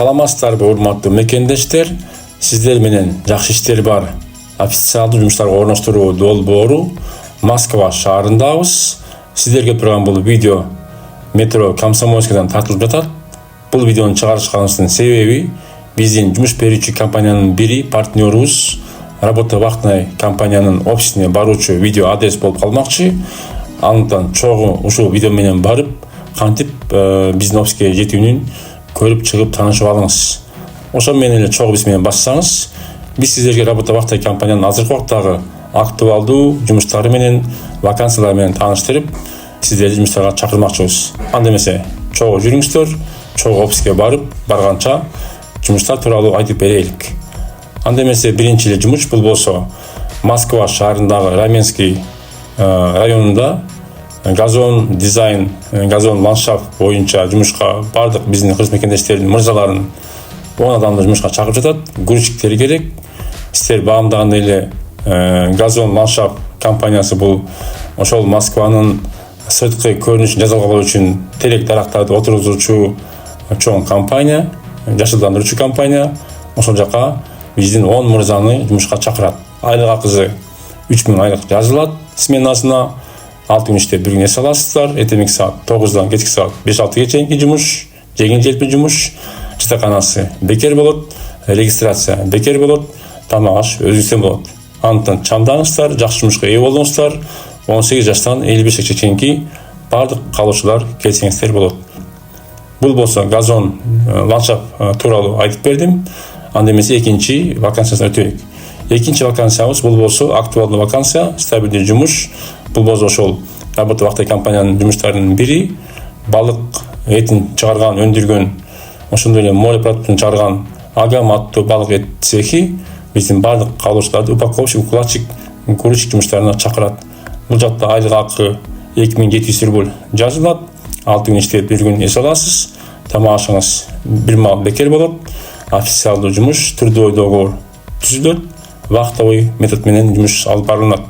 Саламатсыздарбы урматтуу мекендештер, сиздер менен жакшы иштер бар официалдуу жумуштарга орноштуруу долбоору Москва шаарындабыз. Сиздерге турган бул видео метро Комсомольскийдан тартылып жатат. Бул видеону чыгарышыбыздын себеби биздин жумуш берүүчү компаниянын бири партнерубуз работа вахтный компаниянын офисине баруучу видео адрес болуп калмакчы. Андыктан чогуу ушул видео менен барып, кантип биздин офиске жетүүнүн көрүп чыгып таанышып алыңыз. Ошо менен эле чогуу биз менен бассаңыз, биз сиздерге работа вахтный компаниянын азыркы убактагы актуалдуу жумуштары менен, вакансиялары менен тааныштырып, сиздерди жумуштарга чакырмакчыбыз. Анда эмесе, чогуу жүрүңүздөр, чогуу офиске барганча жумуштар тууралуу айтып берелик. Анда эмесе, биринчи эле жумуш бул болсо Москва шаарындагы Раменский районунда газон дизайн, газон ландшафт боюнча жумушка бардык биздин кызматкерлердин мырзаларын 10 адамды жумушка чакырып жатат. Грузчиктер керек. Сиздер баамдагандай эле газон ландшафт компаниясы бул ошол Москванын сырткы көрүнүшүн жазалгоо үчүн терек дарактарды отургузуучу чоң компания, жашылдандыруучу компания. Ошол жака биздин 10 мырзаны жумушка чакырат. Айлык акысы 3000 айлык жазылат сменасына. 6 күн иштеп 1 күн эс аласыздар. Эртеңки саат 9-дан кечки саат 5-6 чейинки жумуш, жеңил желпи жумуш. Жатаканасы бекер болот, регистрация бекер болот, тамак аш өзүңүздөн болот. Андыктан чамдаңыздар, жакшы жумушка ээ болуңуздар. 18 жаштан 55 жашка чейинки бардык калуучулар келсеңиздер болот. Бул болсо газон ландшафт тууралуу айтып бердим. Анда эмесе экинчи вакансиясына өтөйүк. Экинчи вакансиябыз бул болсо актуалдуу вакансия, стабилдүү жумуш. Бул болсо ошол работа вахтный компаниянын жумуштарынын бири, балык этин чыгарган, өндүргөн, ошондой эле морепродуктун чыгарган Агам аттуу балык эт цехи биздин бардык калуучуларды упаковщик, укладчик, грузчик жумуштарына чакырат. Бул жакта айлык акы 2700 рубль жазылат. 6 күн иштеп 1 күн эс аласыз. Тамак ашыңыз бир маал бекер болот. Официалдуу жумуш, трудовой договор түзүлөт. Вахтовый метод менен жумуш алып барылат.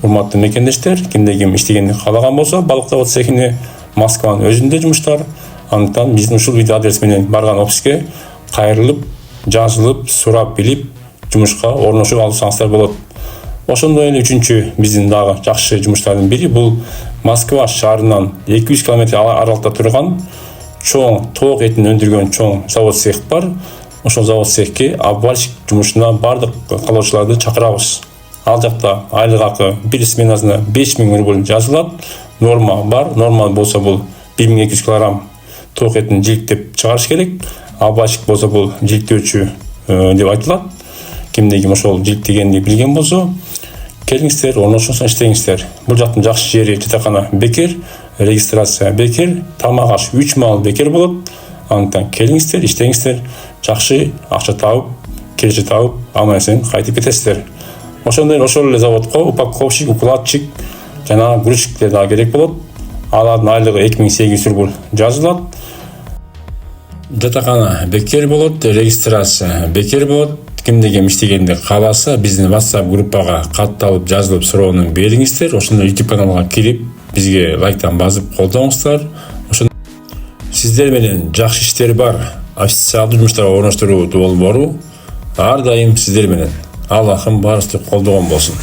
Урматтуу мекендештер, кимде ким иштегенди каалаган болсо, балык завод цехине Москванын өзүндө жумуштар. Андыктан биздин ушул видео адрес менен барган офиске кайрылып, жазылып, сурап билип, жумушка орношуп алсаңыздар болот. Ошондой эле үчүнчү биздин дагы жакшы жумуштардын бири бул Москва шаарынан 200 км аралыкта турган чоң тоок этин өндүргөн чоң завод цех бар. Ошол завод цехке обвальщик жумушуна бардык калуучуларды чакырабыз. Ал жакта айлык акы бир сменасына 5000 рубль жазылат. Норма бар. Нормал болсо бул 1200 кг тоок этин жиликтеп чыгарыш керек. Обвальщик болсо бул жиликтөөчү деп айтылат. Кимде ким ошол жиликтегенди билген болсо, келиңиздер, орношуңуздар, иштеңиздер. Бул жактын жакшы жери жатакана бекер, регистрация бекер, тамак аш 3 маал бекер болот. Андыктан келиңиздер, иштеңиздер, жакшы акча табып, келечек табып, аман-эсен кайтып кетесиздер. Ошондой эле заводко упаковщик, укладчик жана грузчиктер да керек болот. Алардын айлыгы 2800 рубль жазылат. Жатакана бекер болот, регистрация бекер болот. Кимде ким иштегенди кааласа, биздин WhatsApp группага катталып, жазылып суроону бериңиздер. Ошондой YouTube каналга кирип, бизге лайктан басып колдоңуздар. Сиздер менен жакшы иштер бар официалдуу жумуштарга орноштуруу долбоору ар дайым сиздер менен. Аллахым баарыбызды колдогон болсун.